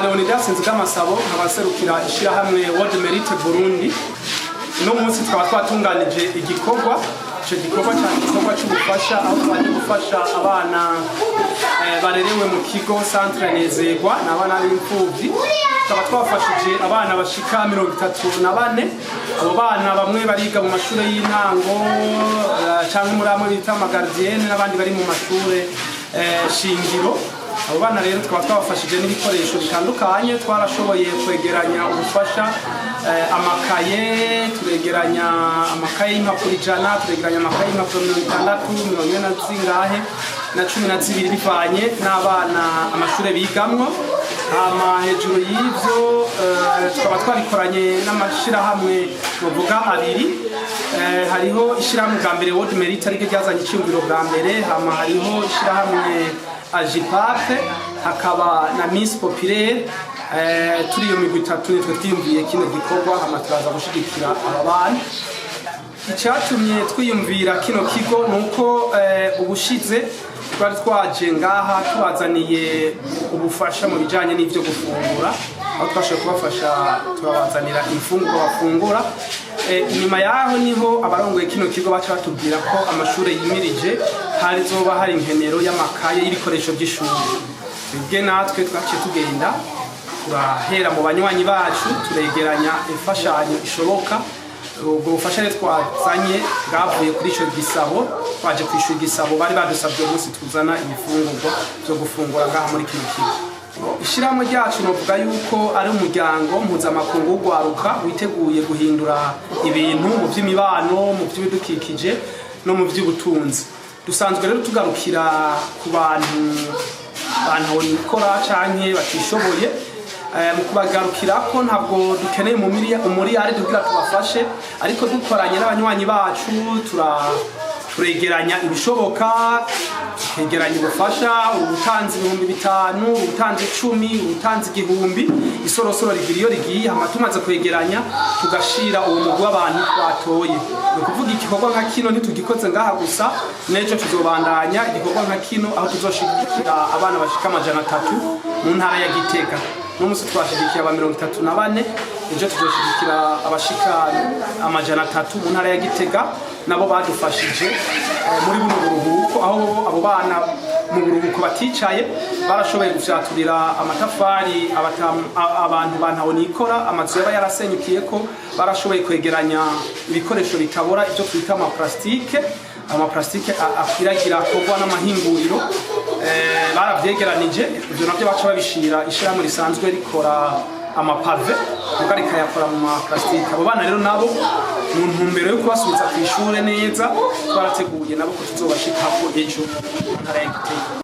Leonidas Nzigamasabo abaserukira ishirahamwe World Merit Burundi. No munsi twaba twatunganije igikorwa cy'ubufasha aho twaje gufasha abana barerewe mu kigo Centre Nezerwa n'abana b'imfuvyi. Twaba twafashije abana bashika 34. Abo bana bamwe bariga mu mashuri y'intango cyangwa muri amwe bita amagardienne n'abandi bari mu mashuri shingiro. Abo bana rero twaba twabafashije n'ibikoresho bitandukanye. Twarashoboye kwegeranya ubufasha amakaye, turegeranya amakaye y'impapuro 100, turegeranya amakaye y'impapuro 60, 12 bivanye n'abana amashuri bigamwo. Hejuru y'ivyo twaba twarikoranye n'amashirahamwe bavuga abiri. Hariho ishirahamwe bwa mbere World Merit ariko ryazanye icyumviro bwa mbere, hariho ishirahamwe Ajipape, hakaba na Miss Populaire. Turi yo migwi 3 nitwe twiyumviye kino gikorwa turaza gushigikira abana. Icyatumye twiyumvira kino kigo nuko ubushize twari twaje ngaha tubazaniye ubufasha mu bijanye n'ivyo gufungura, aho twashoboye kubafasha turabazanira imfunguro bafungura. Inyuma yaho niho abarongoye kino kigo baca batubwira ko amashure yimirije harizoba hari inkenero y'amakaye y'ibikoresho by'ishuri. Twebwe natwe twaciye tugenda turahera mu banywanyi bacu turegeranya imfashanyo ishoboka. Ubwo bufasha rero twazanye bwavuye kuri ico gisabo, twaje kwishura igisabo bari badusabye umunsi tuzana ibifungurwa byo gufungura ngaha muri kino kigo. Ishirahamwe ryacu novuga yuko ari umuryango mpuzamakungu w'ugwaruka witeguye guhindura ibintu mu by'imibano, mu by'ibidukikije no mu by'ubutunzi. Dusanzwe rero tugarukira ku bantu nikora canke batishoboye. Mu kubagarukira ko ntabwo dukeneye umuriyari tugira tubafashe, ariko dukoranye n'abanywanyi bacu turegeranya ibishoboka, tukegeranya ubufasha, ubutanzi 5,000, ubutanzi 10, ubutanzi 1,000, isorosoro rigiriyo rigiye tumaze kwegeranya tugashira uwo mugwi w'abantu twatoye. Ni kuvuga igikorwa nka kino ntitugikoze ngaha gusa, nejo tuzobandanya igikorwa nka kino aho tuzoshikira abana bashika 300 mu ntara ya Gitega. N'umunsi twashigikiye aba 34, ejo tuzoshigikira abashika 300 mu ntara ya Gitega. Nabo badufashije muri buno buruhuko, aho abo bana mu buruhuko baticaye barashoboye gufyaturira amatafari abantu bantaho nikora, amazu yaba yarasenyukiyeko barashoboye kwegeranya ibikoresho bitabora ibyo twita amaplastike akwiragira akorwa n'amahinguriro. Baravyegeranije ivyo navyo baca babishira ishirahamwe risanzwe rikora amapave muga rikayakora mu maplastike. Abo bana rero nabo mu ntumbero yo kubasubiza ku ishure neza twarateguye nabo ko tuzobashikako ejo mu ntara ya Gitega.